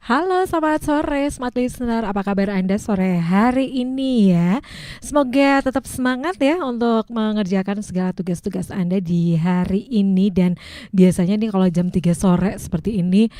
Halo, selamat sore, smart listener. Apa kabar Anda sore hari ini ya? Semoga tetap semangat ya untuk mengerjakan segala tugas-tugas Anda di hari ini. Dan biasanya nih kalau jam 3 sore seperti ini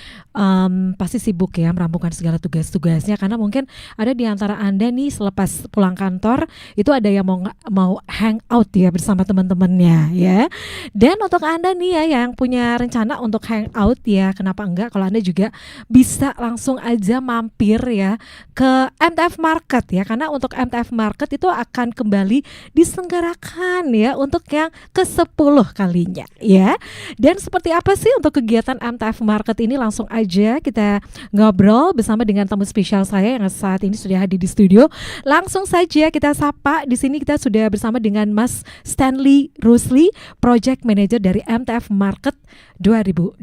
pasti sibuk ya merampungkan segala tugas-tugasnya. Karena mungkin ada di antara Anda nih selepas pulang kantor itu ada yang mau hang out ya bersama teman-temannya ya. Dan untuk Anda nih ya yang punya rencana untuk hang out ya, kenapa enggak kalau Anda juga bisa langsung aja mampir ya ke MTF Market ya, karena untuk MTF Market itu akan kembali diselenggarakan ya untuk yang ke-10 kalinya ya. Dan seperti apa sih untuk kegiatan MTF Market ini, langsung aja kita ngobrol bersama dengan tamu spesial saya yang saat ini sudah hadir di studio. Langsung saja kita sapa. Di sini kita sudah bersama dengan Mas Stanley Rusli, Project Manager dari MTF Market 2024.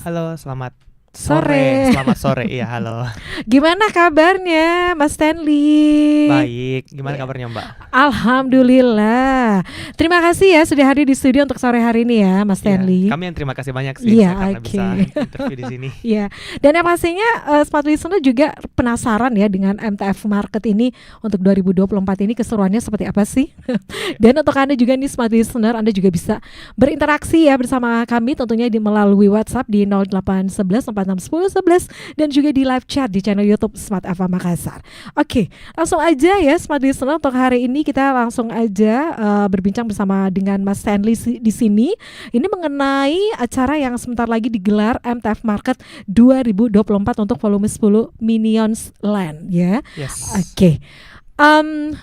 Halo, selamat Sore. selamat sore, iya halo. Gimana kabarnya Mas Stanley? Baik, gimana Ya. kabarnya Mbak? Alhamdulillah. Terima kasih ya sudah hadir di studio untuk sore hari ini ya Mas Iya, Stanley. kami yang terima kasih banyak sih Iya, karena oke. bisa interview di sini. Iya. Dan yang pastinya Smart Listener juga penasaran ya dengan MTF Market ini untuk 2024 ini keseruannya seperti apa sih? Dan untuk Anda juga nih Smart Listener, Anda juga bisa berinteraksi ya bersama kami tentunya melalui WhatsApp di 0811 461011 dan juga di live chat di channel YouTube Smart FM Makassar. Oke, langsung aja ya Smart Listener, untuk hari ini kita langsung aja berbincang bersama dengan Mas Stanley di sini. Ini mengenai acara yang sebentar lagi digelar MTF Market 2024 untuk volume 10 Minions Land ya. Yes. Oke.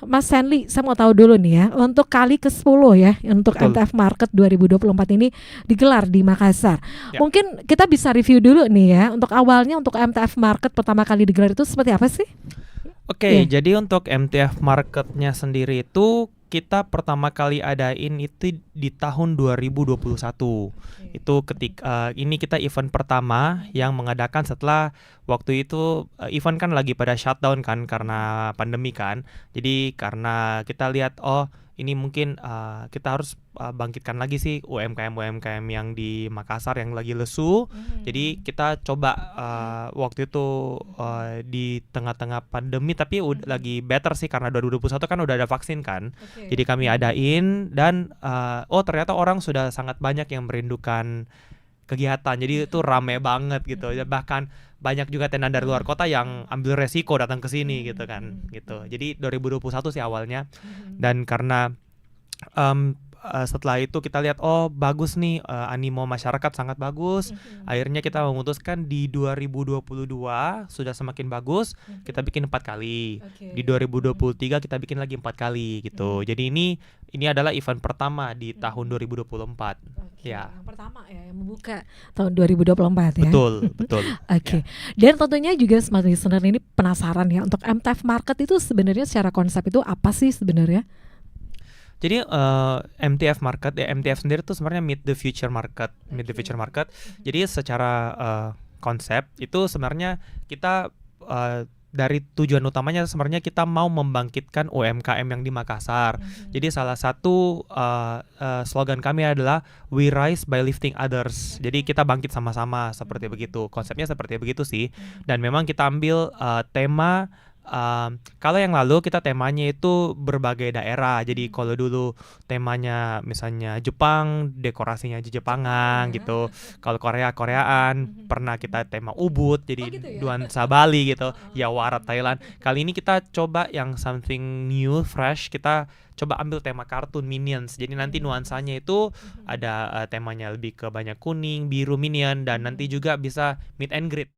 Mas Stanley, saya mau tahu dulu nih ya, untuk kali ke-10 ya, untuk Betul. MTF Market 2024 ini digelar di Makassar. Ya. Mungkin kita bisa review dulu nih ya, untuk awalnya untuk MTF Market pertama kali digelar itu seperti apa sih? Oke, Iya. jadi untuk MTF Market-nya sendiri itu kita pertama kali adain itu di tahun 2021. Itu ketika ini kita event pertama yang mengadakan setelah waktu itu event kan lagi pada shutdown kan karena pandemi kan. Jadi karena kita lihat ini mungkin kita harus bangkitkan lagi sih UMKM yang di Makassar yang lagi lesu. Jadi kita coba waktu itu di tengah-tengah pandemi tapi lagi better sih karena 2021 kan udah ada vaksin kan. Jadi kami adain dan ternyata orang sudah sangat banyak yang merindukan kegiatan. Jadi itu rame banget gitu. Bahkan banyak juga tenan dari luar kota yang ambil resiko datang ke sini gitu kan gitu. Jadi 2021 sih awalnya. Dan karena setelah itu kita lihat bagus nih, animo masyarakat sangat bagus. Akhirnya kita memutuskan di 2022 sudah semakin bagus, kita bikin 4 kali. Di 2023 kita bikin lagi 4 kali gitu. Jadi ini adalah event pertama di tahun 2024. Ya. Yang pertama ya, yang membuka tahun 2024 ya. Betul, betul. Oke. Dan tentunya juga Smart Listener ini penasaran ya, untuk MTF Market itu sebenarnya secara konsep itu apa sih sebenarnya? Jadi MTF Market MTF sendiri tuh sebenarnya Meet the Future Market. Jadi secara konsep itu sebenarnya kita dari tujuan utamanya sebenarnya kita mau membangkitkan UMKM yang di Makassar. Jadi salah satu slogan kami adalah We Rise by Lifting Others. Jadi kita bangkit sama-sama seperti begitu. Konsepnya seperti begitu sih. Dan memang kita ambil tema. Kalau yang lalu kita temanya itu berbagai daerah. Jadi kalau dulu temanya misalnya Jepang, dekorasinya Jepangan gitu. Kalau Koreaan, pernah kita tema Ubud, jadi gitu ya? nuansa Bali gitu. Jawara Thailand. Kali ini kita coba yang something new, fresh. Kita coba ambil tema kartun Minions. Jadi nanti nuansanya itu ada temanya lebih ke banyak kuning, biru Minion, dan nanti juga bisa meet and greet.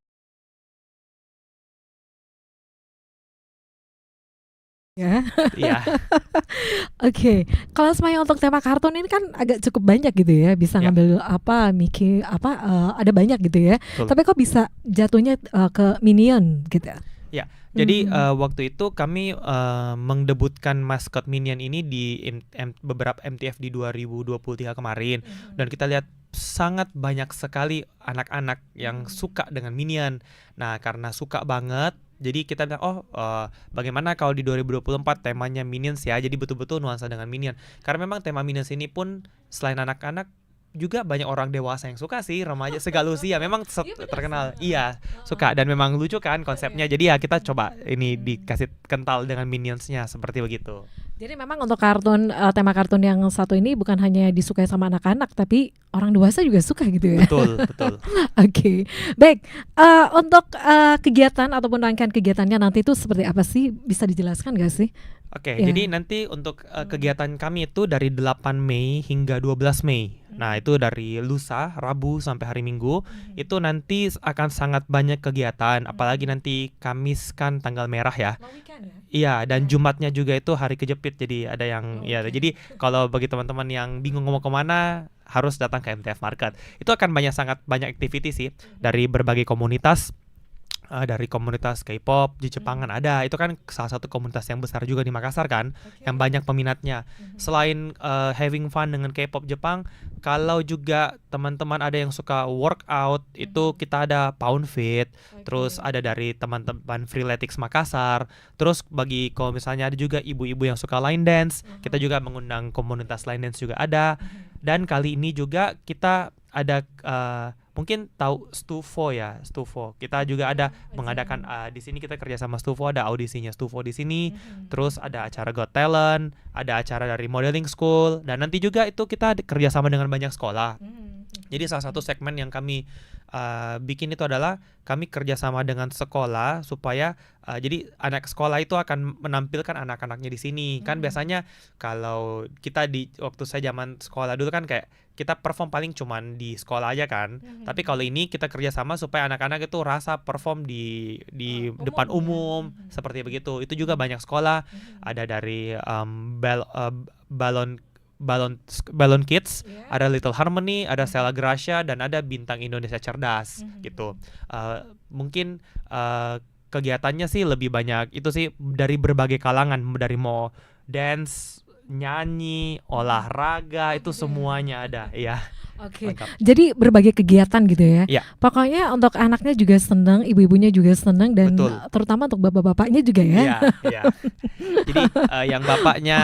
Ya. Iya. Oke. Kalau semuanya untuk tema kartun ini kan agak cukup banyak gitu ya, bisa Ya. ngambil ada banyak gitu ya. Betul. Tapi kok bisa jatuhnya ke Minion gitu? Ya, jadi waktu itu kami mendebutkan maskot Minion ini di beberapa MTF di 2023 kemarin. Dan kita lihat sangat banyak sekali anak-anak yang suka dengan Minion. Nah, karena suka banget, jadi kita bilang bagaimana kalau di 2024 temanya Minions ya. Jadi betul-betul nuansa dengan Minion. Karena memang tema Minions ini pun selain anak-anak juga banyak orang dewasa yang suka sih, remaja segala usia memang Iya, benar terkenal. sih. Iya, Heeh. suka dan memang lucu kan Betul ya. konsepnya. Jadi ya kita coba ini Hmm. dikasih kental dengan Minions-nya seperti begitu. Jadi memang untuk kartun tema kartun yang satu ini bukan hanya disukai sama anak-anak, tapi orang dewasa juga suka gitu ya. Betul, betul. Oke, baik. Untuk kegiatan ataupun rangkaian kegiatannya nanti itu seperti apa sih? Bisa dijelaskan nggak sih? Oke, Ya. jadi nanti untuk kegiatan kami itu dari 8 Mei hingga 12 Mei. Nah, itu dari lusa, Rabu sampai hari Minggu. Itu nanti akan sangat banyak kegiatan, apalagi nanti Kamis kan tanggal merah ya. Long weekend ya? Iya, dan Jumatnya juga itu hari kejepit. Jadi ada yang ya, Oke. jadi kalau bagi teman-teman yang bingung mau kemana, harus datang ke MTF Market. Itu akan sangat banyak activity sih dari berbagai komunitas. Dari komunitas K-pop di Jepangan ada, itu kan salah satu komunitas yang besar juga di Makassar kan, yang banyak peminatnya. Selain having fun dengan K-pop Jepang, kalau juga teman-teman ada yang suka workout, itu kita ada Pound Fit, terus ada dari teman-teman Freeletics Makassar, terus bagi kalau misalnya ada juga ibu-ibu yang suka line dance, kita juga mengundang komunitas line dance juga ada. Dan kali ini juga kita ada mungkin tahu Stufo ya, Stufo. Kita juga ada mengadakan di sini kita kerja sama Stufo, ada audisinya Stufo di sini. Terus ada acara Got Talent, ada acara dari modeling school, dan nanti juga itu kita kerja sama dengan banyak sekolah. Jadi salah satu segmen yang kami bikin itu adalah kami kerjasama dengan sekolah supaya jadi anak sekolah itu akan menampilkan anak-anaknya di sini. Kan biasanya kalau kita di waktu saya zaman sekolah dulu kan kayak kita perform paling cuman di sekolah aja kan. Tapi kalau ini kita kerjasama supaya anak-anak itu rasa perform di depan umum seperti begitu. Itu juga banyak sekolah. Ada dari Balon Kids, ada Little Harmony, ada Stella Gracia, dan ada Bintang Indonesia Cerdas gitu. Mungkin kegiatannya sih lebih banyak itu sih dari berbagai kalangan, dari mau dance, nyanyi, olahraga, itu semuanya ada ya. Oke, Lengkap. jadi berbagai kegiatan gitu ya. Iya. Pokoknya untuk anaknya juga senang, ibu-ibunya juga senang, dan Betul. terutama untuk bapak-bapaknya juga ya. Iya, iya. Jadi yang bapaknya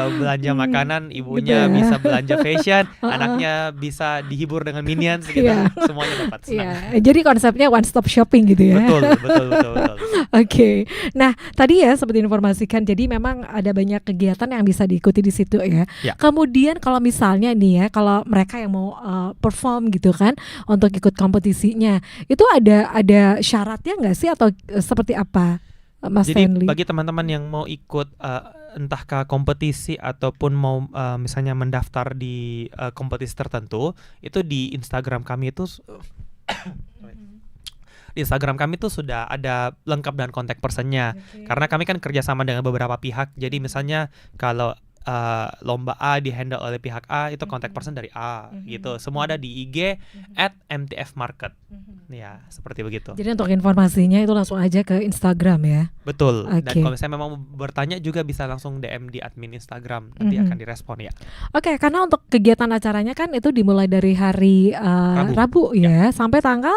belanja makanan, ibunya Gitu ya. bisa belanja fashion, anaknya bisa dihibur dengan Minions gitu. Iya. Semuanya dapat senang. Iya, jadi konsepnya one stop shopping gitu ya. Betul, betul, betul, betul. Oke, nah tadi ya seperti informasikan, jadi memang ada banyak kegiatan yang bisa diikuti di situ ya. Ya. Kemudian kalau misalnya nih ya, kalau mereka yang mau perform gitu kan, untuk ikut kompetisinya, itu ada syaratnya nggak sih atau seperti apa, Mas Jadi Stanley? bagi teman-teman yang mau ikut entah ke kompetisi ataupun mau misalnya mendaftar di kompetisi tertentu, itu di Instagram kami itu di Instagram kami tuh sudah ada lengkap dan kontak personnya. Karena kami kan kerjasama dengan beberapa pihak. Jadi misalnya kalau lomba A dihandle oleh pihak A, itu kontak person dari A gitu. Semua ada di IG @MTF Market. Ya, seperti begitu. Jadi untuk informasinya itu langsung aja ke Instagram ya. Betul. Dan Oke. kalau misalnya memang bertanya juga bisa langsung DM di admin Instagram. Nanti akan direspon ya. Oke, karena untuk kegiatan acaranya kan itu dimulai dari hari Rabu ya, sampai tanggal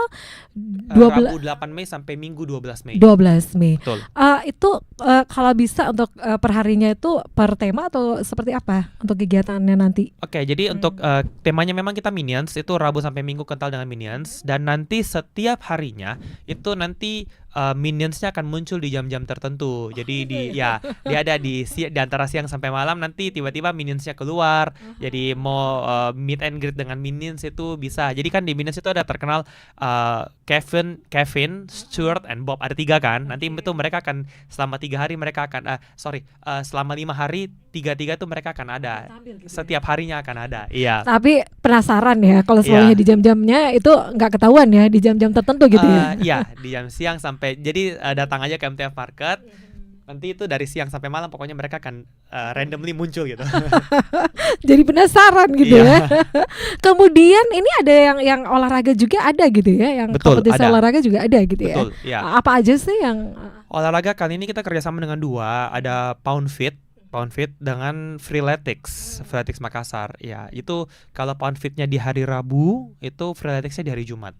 12 Rabu 8 Mei sampai Minggu 12 Mei. 12 Mei. Betul. Itu kalau bisa untuk perharinya itu per tema atau seperti apa untuk kegiatannya nanti? Oke, jadi untuk temanya memang kita Minions, itu Rabu sampai Minggu kental dengan Minions, dan nanti setiap harinya itu nanti Minions-nya akan muncul di jam-jam tertentu. Jadi dia ada di antara siang sampai malam, nanti tiba-tiba Minions-nya keluar. Jadi mau meet and greet dengan Minions itu bisa. Jadi kan di Minions itu ada terkenal Kevin, Stuart, and Bob. Ada 3 kan. Nanti itu mereka akan selama 3 hari mereka akan selama 5 hari 3 tuh mereka akan ada. Setiap harinya akan ada. Iya. Tapi penasaran ya kalau selalunya di jam-jamnya itu nggak ketahuan ya di jam-jam tertentu gitu ya. Iya, di jam siang sampai jadi datang aja ke MTF Market. Nanti itu dari siang sampai malam pokoknya mereka akan randomly muncul gitu. Jadi penasaran gitu ya. Kemudian ini ada yang olahraga juga ada gitu ya, yang Betul, kompetisi ada. olahraga juga ada gitu Betul, ya. ya. Apa aja sih yang Olahraga kali ini kita kerjasama dengan 2, ada Pound Fit dengan Freeletics Makassar. Ya, itu kalau Pound Fit-nya di hari Rabu, itu Freeletics-nya di hari Jumat.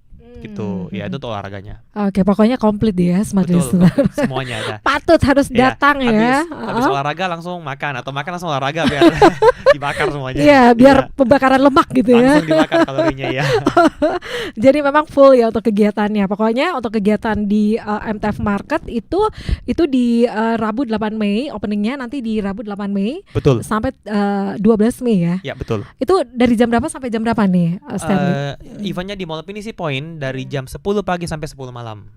gitu. Ya itu tuh olahraganya. Oke, pokoknya komplit ya Smart Betul, Listener. semuanya ada. Patut harus Iya, datang ya. habis olahraga langsung makan atau makan langsung olahraga biar dibakar semuanya. Iya, biar Iya, pembakaran lemak gitu ya. langsung dibakar kalorinya ya. Jadi memang full ya untuk kegiatannya. Pokoknya untuk kegiatan di MTF Market itu di Rabu 8 Mei, openingnya nanti di Rabu 8 Mei Betul. sampai 12 Mei ya. Ya, betul. Itu dari jam berapa sampai jam berapa nih, Stanley? Eventnya di Mall Pinisi Point dari jam 10 pagi sampai 10 malam.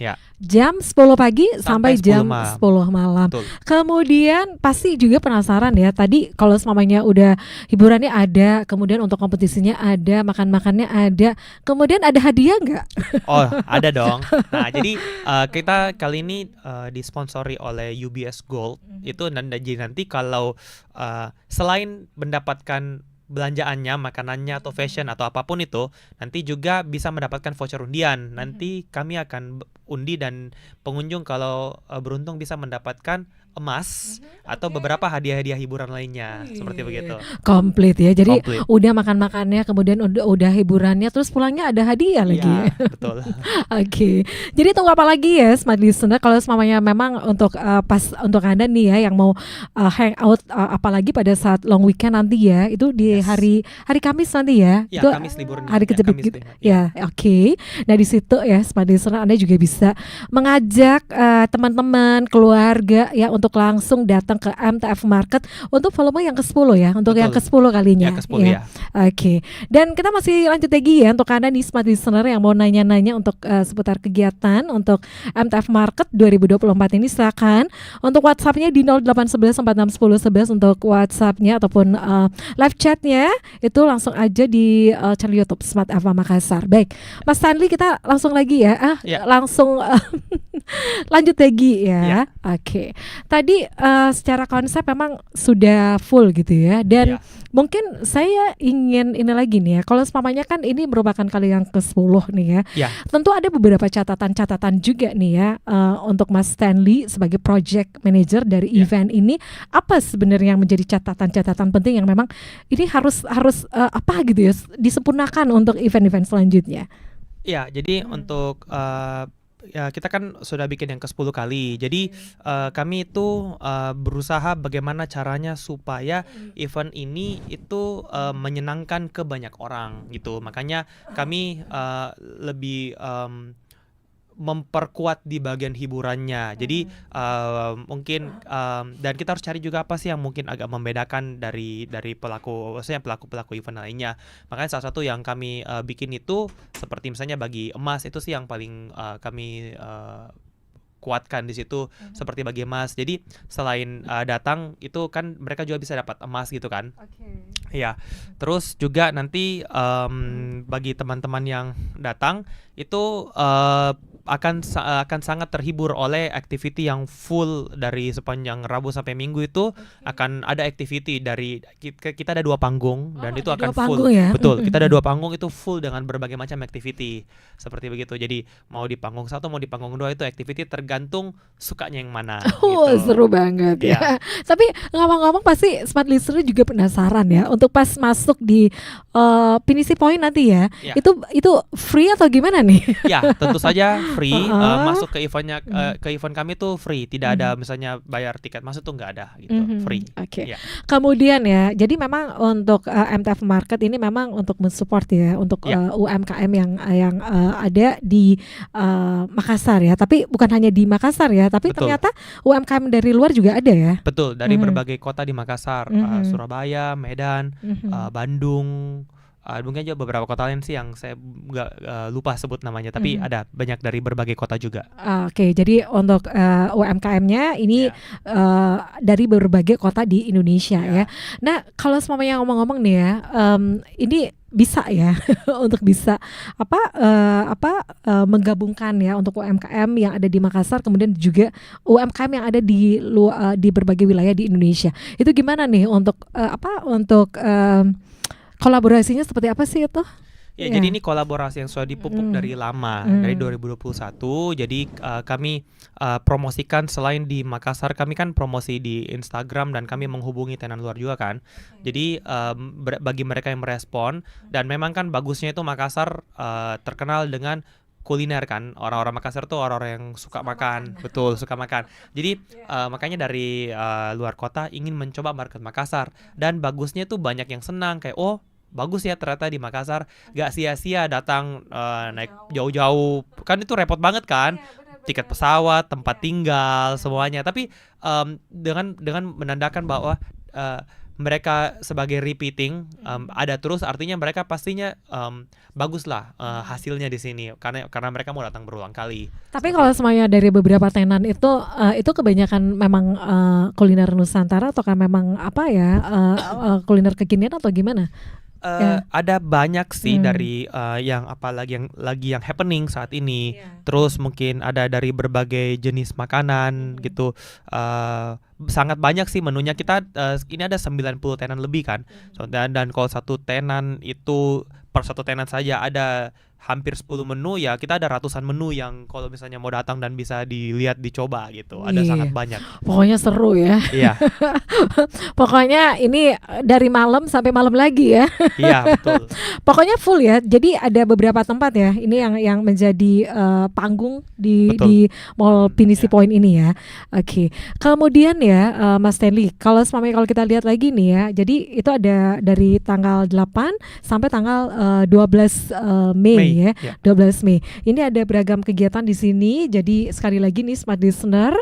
Ya, Jam 10 pagi sampai Sampai 10 jam malam. 10 malam. betul. Kemudian pasti juga penasaran ya. Tadi kalau semuanya udah hiburannya ada, kemudian untuk kompetisinya ada, makan-makannya ada, kemudian ada hadiah nggak? Oh, ada dong. Nah, jadi kita kali ini disponsori oleh UBS Gold. Itu jadi nanti kalau selain mendapatkan belanjaannya, makanannya atau fashion atau apapun itu, nanti juga bisa mendapatkan voucher undian. Nanti kami akan undi dan pengunjung kalau beruntung bisa mendapatkan emas atau beberapa hadiah-hadiah hiburan lainnya, seperti begitu. Komplit ya. Jadi Komplit. udah makan-makannya, kemudian udah hiburannya, terus pulangnya ada hadiah lagi. Iya, betul. Oke, jadi tunggu apa lagi ya Smart Listener kalau semuanya memang untuk pas untuk Anda nih ya yang mau hangout apalagi pada saat long weekend nanti ya, itu di Yes. hari Kamis nanti ya. Ya, Itu Kamis libur nih. hari Ya, kejepit Kamis gitu. libur. Ya, oke. Nah, di situ ya Smart Listener Anda juga bisa mengajak teman-teman, keluarga ya untuk langsung datang ke MTF Market untuk volume yang ke-10 ya, untuk yang Betul. ke-10 kalinya. Ya, ke-10 ya. Oke, dan kita masih lanjut lagi ya untuk Anda nih Smart Listener yang mau nanya-nanya untuk seputar kegiatan untuk MTF Market 2024 ini, silakan untuk WhatsApp-nya di 0811 4610 11 untuk WhatsApp-nya ataupun live chat-nya itu langsung aja di channel YouTube Smart Ava Makassar. Baik, Mas Stanley kita langsung lagi ya, Ya. langsung lanjut lagi ya. Ya. Oke, tadi secara konsep memang sudah full gitu ya, dan Ya. mungkin saya ingin ini lagi nih ya, kalau seumpamanya kan ini merupakan kali yang ke-10 nih ya. Ya. Tentu ada beberapa catatan-catatan juga nih ya untuk Mas Stanley sebagai project manager dari Ya. event ini. Apa sebenarnya yang menjadi catatan-catatan penting yang memang ini harus apa gitu ya disempurnakan untuk event-event selanjutnya? Ya, jadi untuk ya kita kan sudah bikin yang ke-10 kali. Jadi kami itu berusaha bagaimana caranya supaya event ini itu menyenangkan ke banyak orang gitu. Makanya kami lebih memperkuat di bagian hiburannya. Jadi mungkin dan kita harus cari juga apa sih yang mungkin agak membedakan dari pelaku, maksudnya pelaku event lainnya. Makanya salah satu yang kami bikin itu seperti misalnya bagi emas itu sih yang paling kami kuatkan di situ, seperti bagi emas. Jadi selain datang itu kan mereka juga bisa dapat emas gitu kan. Ya, terus juga nanti bagi teman-teman yang datang itu akan sangat terhibur oleh activity yang full dari sepanjang Rabu sampai Minggu itu. Akan ada activity dari kita ada 2 panggung dan itu akan full. Ya? Betul, kita ada 2 panggung itu full dengan berbagai macam activity seperti begitu. Jadi mau di panggung 1 mau di panggung 2 itu activity tergantung sukanya yang mana. Oh, gitu. seru banget ya. Tapi ngomong-ngomong pasti Smart Listener juga penasaran ya untuk pas masuk di Pinisi Point nanti ya. Ya. Itu free atau gimana nih? Ya, tentu saja free. Masuk ke eventnya ke event kami tuh free. Tidak ada misalnya bayar tiket masuk tuh nggak ada gitu. Free. Oke. Ya. Kemudian ya, jadi memang untuk MTF Market ini memang untuk mensupport ya untuk Ya. UMKM yang ada di Makassar ya. Tapi bukan hanya di Makassar ya, tapi Betul. ternyata UMKM dari luar juga ada ya. Betul, dari berbagai kota di Makassar, Surabaya, Medan, Bandung, mungkin juga beberapa kota lain sih yang saya nggak lupa sebut namanya, tapi ada banyak dari berbagai kota juga. Oke, jadi untuk UMKM-nya ini dari berbagai kota di Indonesia ya. Nah, kalau semuanya ngomong-ngomong nih ya, ini bisa ya untuk bisa menggabungkan ya untuk UMKM yang ada di Makassar, kemudian juga UMKM yang ada di berbagai wilayah di Indonesia. Itu gimana nih untuk kolaborasinya seperti apa sih itu? Ya, Iya. jadi ini kolaborasi yang sudah dipupuk dari lama, dari 2021. Jadi kami promosikan selain di Makassar, kami kan promosi di Instagram dan kami menghubungi tenan luar juga kan. Jadi bagi mereka yang merespon, dan memang kan bagusnya itu Makassar terkenal dengan kuliner kan. Orang-orang Makassar tuh orang-orang yang suka makan, betul, suka makan. Jadi makanya dari luar kota ingin mencoba market Makassar, dan bagusnya tuh banyak yang senang kayak, oh bagus ya ternyata di Makassar, gak sia-sia datang naik jauh-jauh, kan itu repot banget kan, tiket pesawat, tempat tinggal, semuanya. Tapi dengan menandakan bahwa mereka sebagai repeating ada terus, artinya mereka pastinya bagus lah hasilnya di sini, karena mereka mau datang berulang kali. Tapi kalau semuanya dari beberapa tenan itu kebanyakan memang kuliner Nusantara, ataukah memang apa ya, kuliner kekinian atau gimana? Ya. Ada banyak sih dari yang apalagi yang happening saat ini. Terus mungkin ada dari berbagai jenis makanan gitu. Sangat banyak sih menunya. Kita ini ada 90 tenan lebih kan. So, dan kalau satu tenan itu, per satu tenan saja ada hampir 10 menu, ya kita ada ratusan menu yang kalau misalnya mau datang dan bisa dilihat, dicoba gitu. Ada sangat banyak. Pokoknya seru ya. Iya. Pokoknya ini dari malam sampai malam lagi ya. Iya, betul. Pokoknya full ya. Jadi ada beberapa tempat ya. Ini yang menjadi panggung di Mall Pinisi Point ini ya. Oke. Kemudian ya Mas Stanley, kalau kita lihat lagi nih ya. Jadi itu ada dari tanggal 8 sampai tanggal 12 Mei ya. 12 Mei. Ini ada beragam kegiatan di sini. Jadi sekali lagi nih Smart Listener,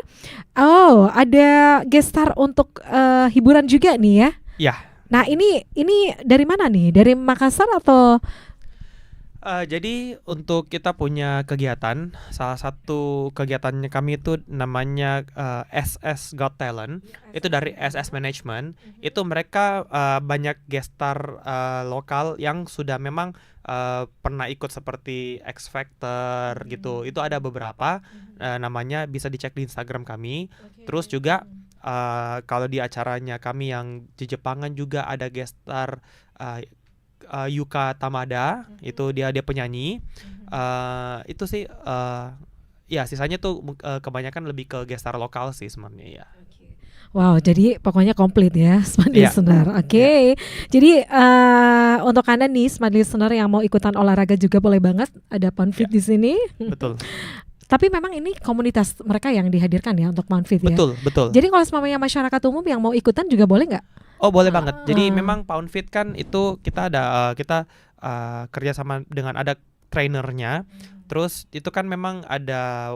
ada guest star untuk hiburan juga nih ya. Iya. Nah, ini dari mana nih? Dari Makassar atau? Jadi untuk kita punya kegiatan, salah satu kegiatannya kami itu namanya SS Got Talent. Itu dari SS Management. Itu mereka banyak guest star lokal yang sudah memang pernah ikut seperti X Factor gitu. Itu ada beberapa, namanya bisa dicek di Instagram kami. Terus juga kalau di acaranya kami yang di Jepangan juga ada guest star Yuka Tamada. Itu dia penyanyi. Itu sih ya sisanya tuh kebanyakan lebih ke guest star lokal sih sebenarnya ya. Wow, jadi pokoknya komplit ya Smart Listener. Oke. Jadi untuk Anda nih Smart Listener yang mau ikutan olahraga juga boleh banget, ada Poundfit di sini. Betul. Tapi memang ini komunitas mereka yang dihadirkan ya untuk Poundfit ya. Betul. Jadi kalau semuanya masyarakat umum yang mau ikutan juga boleh nggak? Oh, boleh banget. Jadi memang Poundfit kan itu kita ada kerja sama dengan ada trainernya. Terus itu kan memang ada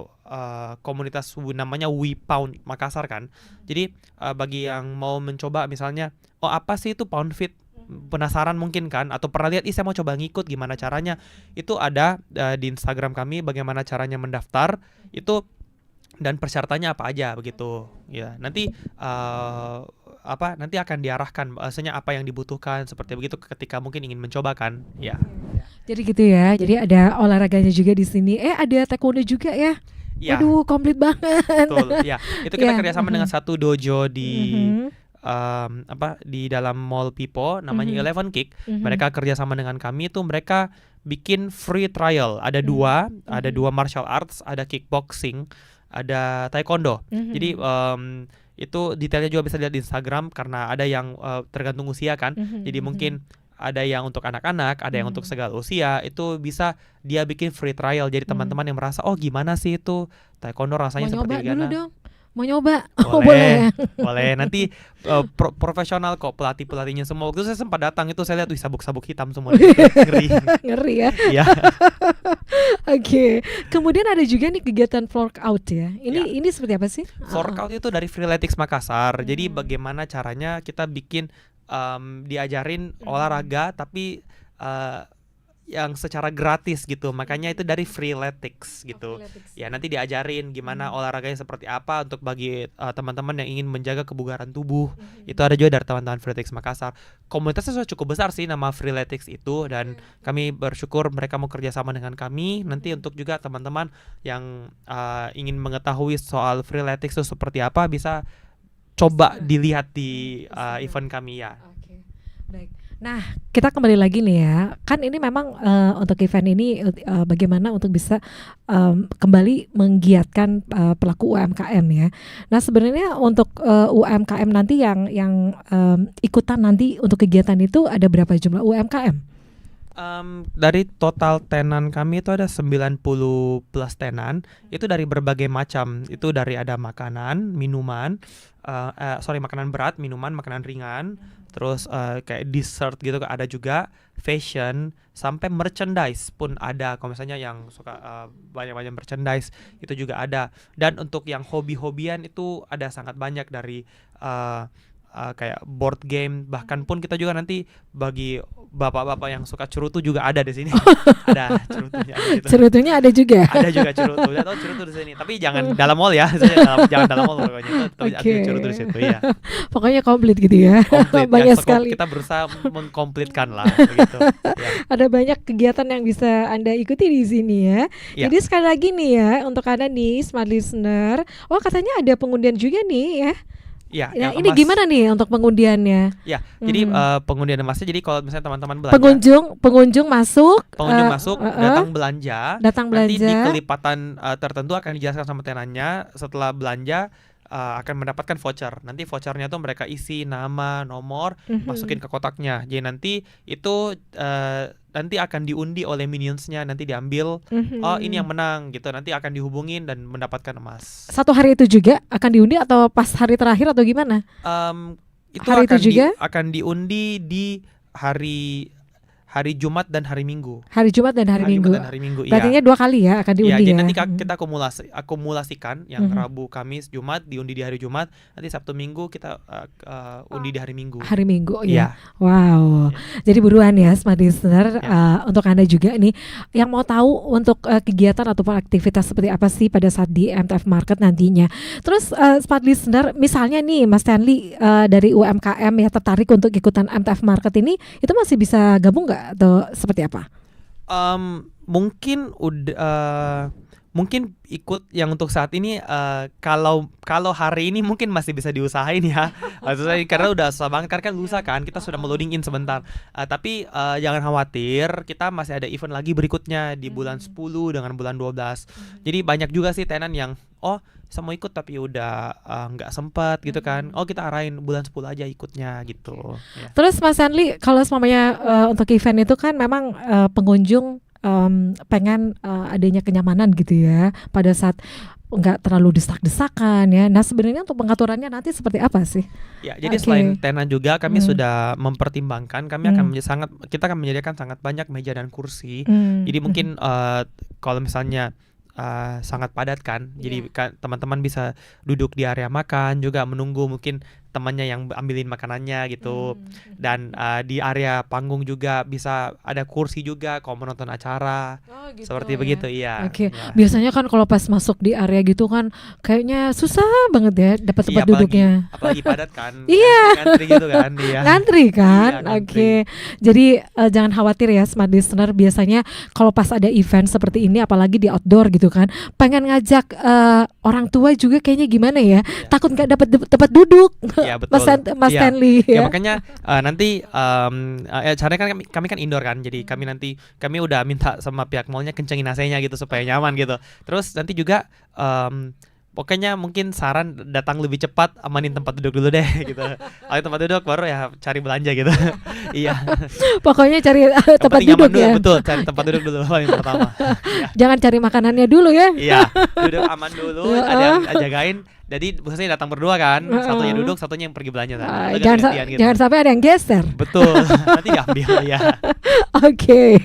komunitas namanya We Pound Makassar kan. Jadi bagi yang mau mencoba misalnya, apa sih itu Poundfit? Penasaran mungkin kan, atau pernah lihat, saya mau coba ngikut, gimana caranya? Itu ada di Instagram kami bagaimana caranya mendaftar itu dan persyaratannya apa aja begitu. Ya, nanti nanti akan diarahkan bahasanya apa yang dibutuhkan seperti begitu ketika mungkin ingin mencoba kan. Ya. Jadi gitu ya. Jadi ada olahraganya juga di sini. Ada taekwondo juga ya. Ya. Waduh, komplit banget. Betul. Ya. Itu kita kerjasama dengan satu dojo di di dalam Mall Pipo, namanya Eleven Kick. Mereka kerjasama dengan kami itu, mereka bikin free trial. Ada dua martial arts, ada kickboxing, ada taekwondo. Jadi itu detailnya juga bisa lihat di Instagram, karena ada yang tergantung usia kan. Jadi mungkin ada yang untuk anak-anak, ada yang untuk segala usia. Itu bisa dia bikin free trial. Jadi teman-teman yang merasa, gimana sih itu taekwondo rasanya seperti gimana? Mau nyoba? Boleh. Nanti profesional kok pelatihnya semua. Waktu saya sempat datang itu saya lihat sabuk-sabuk hitam semua. Ngeri ya. Iya. Oke. Kemudian ada juga nih kegiatan workout ya. Ini seperti apa sih? Workout itu dari Freeletics Makassar. Jadi bagaimana caranya kita bikin diajarin olahraga tapi yang secara gratis gitu. Makanya itu dari Freeletics gitu. Ya, nanti diajarin gimana olahraganya seperti apa untuk bagi teman-teman yang ingin menjaga kebugaran tubuh. Itu ada juga dari teman-teman Freeletics Makassar. Komunitasnya sudah cukup besar sih nama Freeletics itu, dan kami bersyukur mereka mau kerjasama dengan kami. Nanti untuk juga teman-teman yang ingin mengetahui soal Freeletics itu seperti apa, bisa coba dilihat di event kami ya. Baik. Nah, kita kembali lagi nih ya. Kan ini memang untuk event ini bagaimana untuk bisa kembali menggiatkan pelaku UMKM ya. Nah, sebenarnya untuk UMKM nanti yang ikutan nanti untuk kegiatan itu ada berapa jumlah UMKM? Dari total tenan kami itu ada 90 plus tenan. Itu dari berbagai macam. Itu dari ada makanan, minuman, makanan berat, minuman, makanan ringan, terus kayak dessert gitu ada juga, fashion, sampai merchandise pun ada. Kalau misalnya yang suka banyak-banyak merchandise itu juga ada. Dan untuk yang hobi-hobian itu ada sangat banyak dari kayak board game, bahkan pun kita juga nanti bagi bapak-bapak yang suka cerutu juga ada di sini. Ada cerutunya gitu. Cerutunya ada juga. Ada juga cerutu. Udah tahu cerutu di sini. Tapi jangan dalam mall ya. Jangan dalam mall pokoknya. Tapi ada cerutu di situ ya. Pokoknya komplit gitu ya. Komplit, banyak ya. sekali. Kita berusaha mengkomplitkan lah begitu. Ya. Ada banyak kegiatan yang bisa Anda ikuti di sini ya. Ya. Jadi sekali lagi nih ya untuk Anda nih smart listener. Oh, katanya ada pengundian juga nih ya. Ya, nah, ini gimana nih untuk pengundiannya? Ya, jadi pengundian emasnya, jadi kalau misalnya teman-teman belanja, pengunjung masuk, datang belanja, nanti di kelipatan tertentu akan dijelaskan sama tenannya. Setelah belanja akan mendapatkan voucher. Nanti vouchernya tuh mereka isi nama, nomor, masukin ke kotaknya. Jadi nanti itu nanti akan diundi oleh minionsnya, nanti diambil. Oh, ini yang menang gitu. Nanti akan dihubungin dan mendapatkan emas. Satu hari itu juga akan diundi atau pas hari terakhir atau gimana? Itu hari akan itu juga akan diundi di hari Jumat dan hari Minggu. Hari Jumat dan hari Minggu. Berarti iya. 2 kali ya akan diundi ya. Jadi nanti kita akumulasikan yang Rabu, Kamis, Jumat diundi di hari Jumat. Nanti Sabtu, Minggu kita undi di hari Minggu. Hari Minggu ya. Wow. Jadi buruan ya smart listener, untuk Anda juga nih yang mau tahu untuk kegiatan ataupun aktivitas seperti apa sih pada saat di MTF Market nantinya. Terus smart listener, misalnya nih Mas Stanley dari UMKM ya tertarik untuk ikutan MTF Market ini, itu masih bisa gabung nggak? Atau seperti apa? Mungkin ikut yang untuk saat ini, kalau hari ini mungkin masih bisa diusahain ya. Maksudnya karena udah susah banget, karena kan lusa kan kita sudah meloading in sebentar. Tapi jangan khawatir, kita masih ada event lagi berikutnya di bulan 10 dengan bulan 12. Jadi banyak juga sih tenan yang saya mau ikut tapi udah nggak sempat gitu kan. Kita arahin bulan 10 aja ikutnya gitu ya. Terus Mas Stanley, kalau semuanya untuk event itu kan memang pengunjung pengen adanya kenyamanan gitu ya pada saat nggak terlalu desak-desakan ya. Nah sebenarnya untuk pengaturannya nanti seperti apa sih? Ya, jadi selain tenan juga kami sudah mempertimbangkan, kita akan menyediakan sangat banyak meja dan kursi. Jadi mungkin kalau misalnya sangat padat kan, jadi teman-teman bisa duduk di area makan juga menunggu mungkin temannya yang ambilin makanannya gitu. Dan di area panggung juga bisa ada kursi juga kalau menonton acara. Gitu seperti ya. Begitu iya. Oke. Ya. Biasanya kan kalau pas masuk di area gitu kan kayaknya susah banget ya dapat tempat duduknya. Apalagi padat kan. Iya. Ngantri gitu kan dia. Ngantri kan? Iya, ngantri. Oke. Jadi jangan khawatir ya smart listener, biasanya kalau pas ada event seperti ini apalagi di outdoor gitu kan, pengen ngajak orang tua juga kayaknya gimana ya? Takut nggak dapat tempat duduk. Iya, betul. Mas Stanley ya. Makanya nanti caranya kan kami kan indoor kan, jadi kami udah minta sama pihak mallnya kencengin AC-nya gitu supaya nyaman gitu. Terus nanti juga pokoknya mungkin saran datang lebih cepat, amanin tempat duduk dulu deh gitu. Kalau tempat duduk baru ya cari belanja gitu. Iya. Pokoknya cari tempat duduk dulu, ya. Betul, cari tempat duduk dulu yang pertama. Jangan cari makanannya dulu ya. Iya, duduk aman dulu, ada yang jagain. Jadi biasanya datang berdua kan, satunya duduk, satunya yang pergi belanja kan. Jangan sampai ada yang geser. Betul, nanti diambil ya. Oke,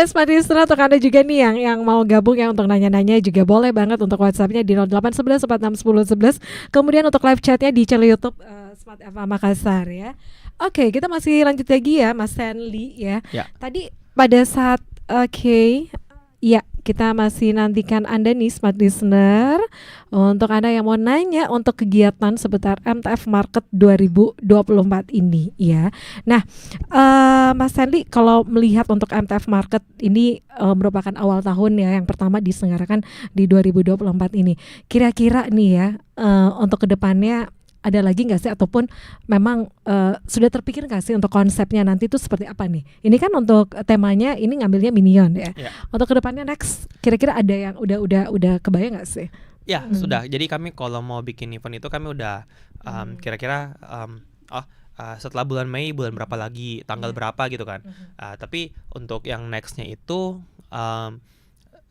smart listener, untuk Anda juga nih yang mau gabung ya untuk nanya-nanya juga boleh banget untuk WhatsApp-nya di 0811 46 10 11. Kemudian untuk live chat-nya di channel YouTube Smart FM Makassar ya. Oke, kita masih lanjut lagi ya Mas Stanley ya. Tadi pada saat ya kita masih nantikan Anda nih smart listener, untuk Anda yang mau nanya untuk kegiatan seputar MTF Market 2024 ini ya. Nah Mas Stanley, kalau melihat untuk MTF Market ini merupakan awal tahun ya, yang pertama diselenggarakan di 2024 ini, kira-kira nih ya untuk kedepannya ada lagi nggak sih, ataupun memang sudah terpikir nggak sih untuk konsepnya nanti itu seperti apa nih? Ini kan untuk temanya ini ngambilnya Minion ya. Untuk kedepannya next, kira-kira ada yang udah kebayang nggak sih? Ya, sudah. Jadi kami kalau mau bikin event itu kami udah kira-kira setelah bulan Mei bulan berapa lagi, tanggal berapa gitu kan. Tapi untuk yang nextnya itu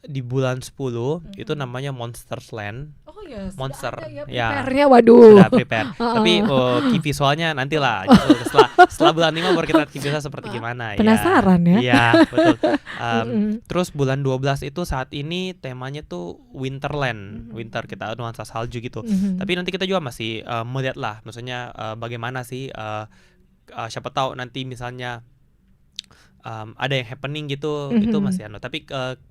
di bulan 10 itu namanya Monsters Land. Oh ya, Monster ya, prepare-nya waduh. Sudah prepare. Tapi key visualnya nantilah gitu. Setelah bulan 5 baru kita key visual seperti gimana. Penasaran ya? Iya, betul. Terus bulan 12 itu saat ini temanya tuh Winterland. Winter, kita nuansa salju gitu. Tapi nanti kita juga masih melihat lah, maksudnya bagaimana sih siapa tahu nanti misalnya ada yang happening gitu, itu masih tapi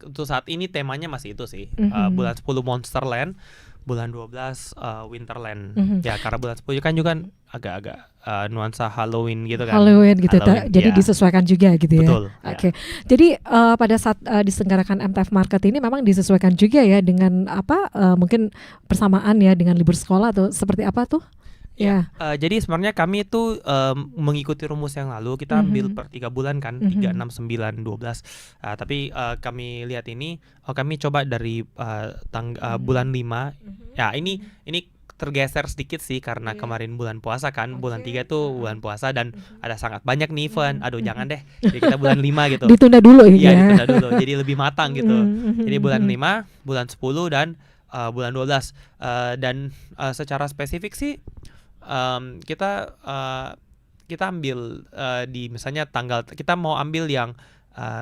untuk saat ini temanya masih itu sih. Bulan 10 Monsterland, bulan 12 Winterland. Ya karena bulan 10 kan juga agak-agak nuansa Halloween gitu kan. Halloween gitu, jadi ya. disesuaikan juga gitu ya. Betul. Oke. Jadi pada saat diselenggarakan MTF Market ini memang disesuaikan juga ya dengan mungkin persamaan ya dengan libur sekolah atau seperti apa tuh? Ya. Jadi sebenarnya kami itu mengikuti rumus yang lalu, kita ambil per 3 bulan kan, 3, 6, 9, 12. Tapi kami lihat ini, kami coba dari bulan 5. Ya ini tergeser sedikit sih karena kemarin bulan puasa kan, bulan 3 tuh bulan puasa dan ada sangat banyak nih event. Aduh jangan deh, jadi kita bulan 5 gitu. Ditunda dulu ya. Iya ditunda dulu, jadi lebih matang gitu. Jadi bulan 5, bulan 10 dan bulan 12. Dan secara spesifik sih kita ambil di misalnya tanggal, kita mau ambil yang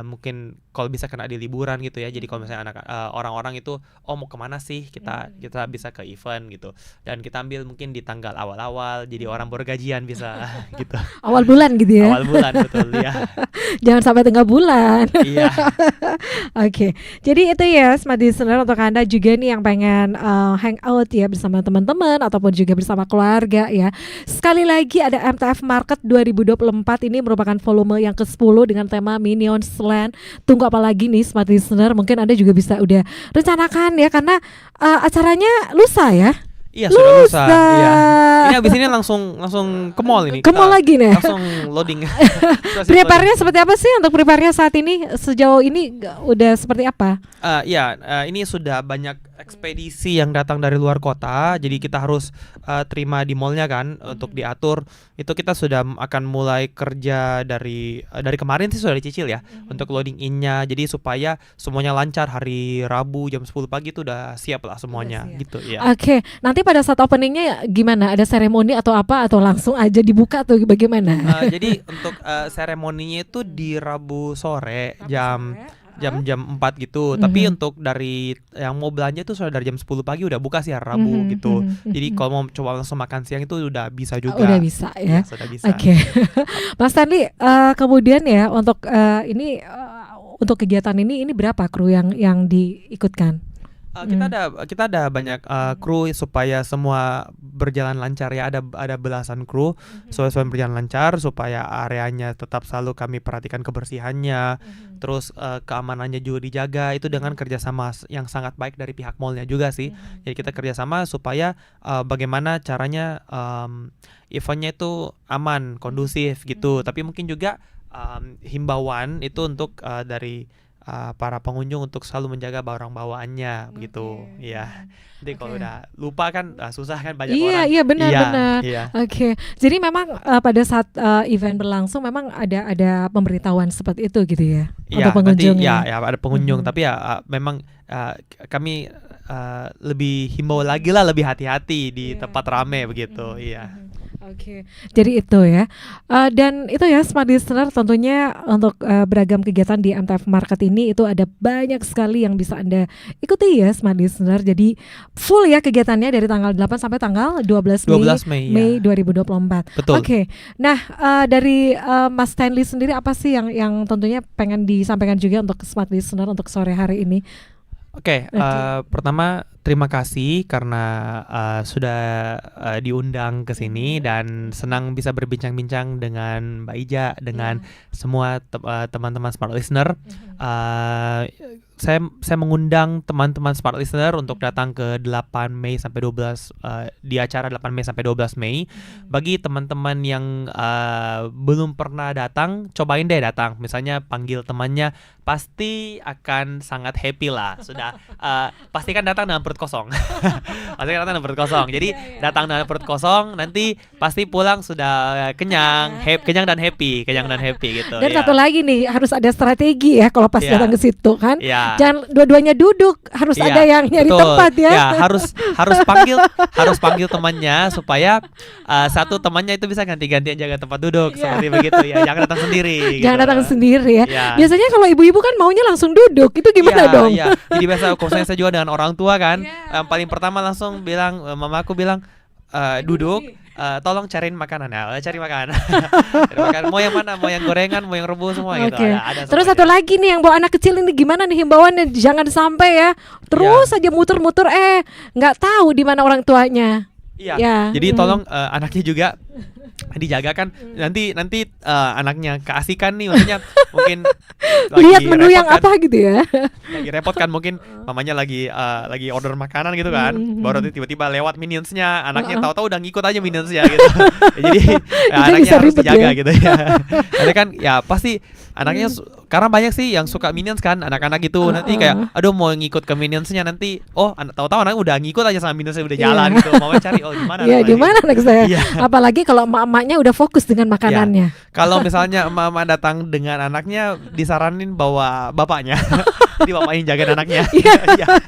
mungkin kalau bisa kena di liburan gitu ya. Jadi kalau misalnya orang-orang itu mau kemana sih, kita bisa ke event gitu, dan kita ambil mungkin di tanggal awal-awal, jadi orang bergajian bisa gitu. Awal bulan gitu ya. Awal bulan betul ya. Jangan sampai tengah bulan. Iya. Oke. Jadi itu ya Smart Listener, untuk Anda juga nih yang pengen hangout ya bersama teman-teman ataupun juga bersama keluarga ya. Sekali lagi ada MTF Market 2024, ini merupakan volume yang ke-10 dengan tema Minions Land. Tunggu apa lagi nih Smart Listener? Mungkin Anda juga bisa udah rencanakan ya, karena acaranya lusa ya. Iya sudah lusa. Iya. Ini abis ini langsung ke mall ini. Ke mall lagi nih. Langsung loading. Prepare-nya seperti apa sih untuk prepare-nya saat ini? Sejauh ini udah seperti apa? Ini sudah banyak ekspedisi yang datang dari luar kota, jadi kita harus terima di mallnya kan untuk diatur. Itu kita sudah akan mulai kerja dari kemarin sih, sudah dicicil ya untuk loading in-nya. Jadi supaya semuanya lancar, hari Rabu jam 10 pagi itu udah siap lah semuanya gitu ya. Oke, nanti pada saat openingnya gimana? Ada seremoni atau apa, atau langsung aja dibuka atau bagaimana? Jadi untuk seremoninya itu di Rabu sore jam 4 gitu. Tapi untuk dari yang mau belanja itu sudah dari jam 10 pagi udah buka sih hari Rabu gitu. Jadi kalau mau coba langsung makan siang itu udah bisa juga. Udah bisa ya. Sudah bisa. Oke. Mas Stanley, kemudian ya untuk ini untuk kegiatan ini berapa kru yang diikutkan? Kita ada banyak kru supaya semua berjalan lancar ya. Ada belasan kru supaya berjalan lancar, supaya areanya tetap selalu kami perhatikan kebersihannya, terus keamanannya juga dijaga. Itu dengan kerjasama yang sangat baik dari pihak mallnya juga sih. Jadi kita kerjasama supaya bagaimana caranya eventnya itu aman, kondusif gitu. Tapi mungkin juga himbauan itu untuk dari para pengunjung untuk selalu menjaga barang bawaannya begitu ya. Jadi kalau udah lupa kan susah kan, banyak orang. Iya benar. Iya. Oke. Jadi memang pada saat event berlangsung memang ada pemberitahuan seperti itu gitu ya untuk pengunjung. Ya ada pengunjung, tapi ya memang kami lebih himbau lagi lah, lebih hati-hati di tempat rame begitu. Iya. Oke, jadi itu ya, dan itu ya Smart Listener, tentunya untuk beragam kegiatan di MTF Market ini itu ada banyak sekali yang bisa Anda ikuti ya Smart Listener. Jadi full ya kegiatannya dari tanggal 8 sampai tanggal 12 Mei 2024. Betul. Oke. Nah, dari Mas Stanley sendiri apa sih yang tentunya pengen disampaikan juga untuk Smart Listener untuk sore hari ini? Oke. Pertama terima kasih karena sudah diundang ke sini dan senang bisa berbincang-bincang dengan Mbak Ija, dengan semua teman-teman Smart Listener. Saya mengundang teman-teman Smart Listener untuk datang ke 8 Mei sampai 12 di acara 8 Mei sampai 12 Mei. Bagi teman-teman yang belum pernah datang, cobain deh datang. Misalnya panggil temannya, pasti akan sangat happy lah. Sudah pastikan datang dengan perut kosong. Pastikan datang dengan perut kosong. Jadi datang dengan perut kosong, nanti pasti pulang sudah kenyang, kenyang dan happy gitu. Dan satu lagi nih, harus ada strategi ya kalau pas datang ke situ kan. Jangan dua-duanya duduk, harus ada yang nyari tempat ya. Harus panggil temannya supaya satu temannya itu bisa ganti-gantian jaga tempat duduk seperti begitu ya. Jangan datang sendiri. Jangan gitu. datang sendiri ya. Biasanya kalau ibu-ibu kan maunya langsung duduk, itu gimana dong? Jadi biasa kalau saya juga dengan orang tua kan, paling pertama langsung bilang, mamaku bilang duduk. Tolong cariin makanan ya, cari makanan. Mau yang mana, mau yang gorengan, mau yang rebus semua gitu. Ada terus satu lagi nih yang bawa anak kecil ini gimana nih himbauannya, jangan sampai ya terus aja muter-muter nggak tahu di mana orang tuanya. Jadi tolong anaknya juga dijaga kan, nanti anaknya keasikan nih, maksudnya mungkin lihat menu yang kan, apa gitu ya, lagi repot kan, mungkin mamanya lagi order makanan gitu kan, baru tiba-tiba lewat minionsnya, anaknya tahu-tahu udah ngikut aja minionsnya gitu. Jadi anaknya harus dijaga gitu ya. Nanti kan ya pasti anaknya karena banyak sih yang suka minions kan, anak-anak gitu, nanti kayak aduh mau ngikut ke minionsnya, nanti tahu-tahu anak udah ngikut aja sama minionsnya, udah jalan gitu, mau cari gimana di mana anak saya. Apalagi kalau emak-emaknya udah fokus dengan makanannya. Kalau misalnya emak-emak datang dengan anaknya, disaranin bawa bapaknya. Jadi bapaknya jagain anaknya.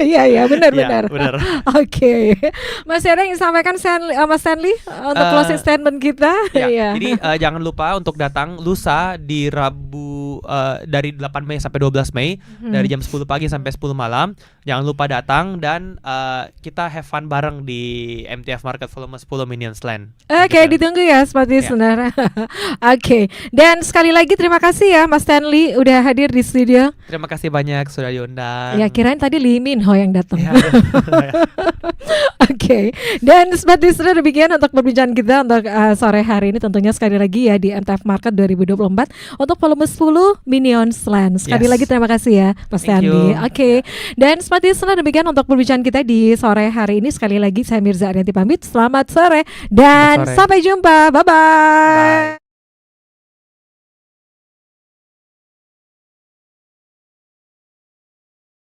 Iya benar. Oke. Mas Hera yang disampaikan Mas Stanley untuk closing statement kita. Jadi jangan lupa untuk datang lusa di Rabu dari 8 Mei sampai 12 Mei dari jam 10 pagi sampai 10 malam. Jangan lupa datang dan kita have fun bareng di MTF Market Volume 10 Minions Land. Oke, ditunggu ya seperti saudara. Oke. Dan sekali lagi terima kasih ya Mas Stanley udah hadir di studio. Terima kasih banyak sudah diundang. Ya kirain tadi Lee Min Ho yang datang. Oke. Dan seperti sudah demikian untuk perbincangan kita untuk sore hari ini, tentunya sekali lagi ya di MTF Market 2024 untuk volume 10 Minions Land. Sekali lagi terima kasih ya Mas Stanley. Oke. Dan seperti sudah demikian untuk perbincangan kita di sore hari ini. Sekali lagi saya Mirza Arianti pamit. Selamat sore dan sampai jumpa. Bye-bye.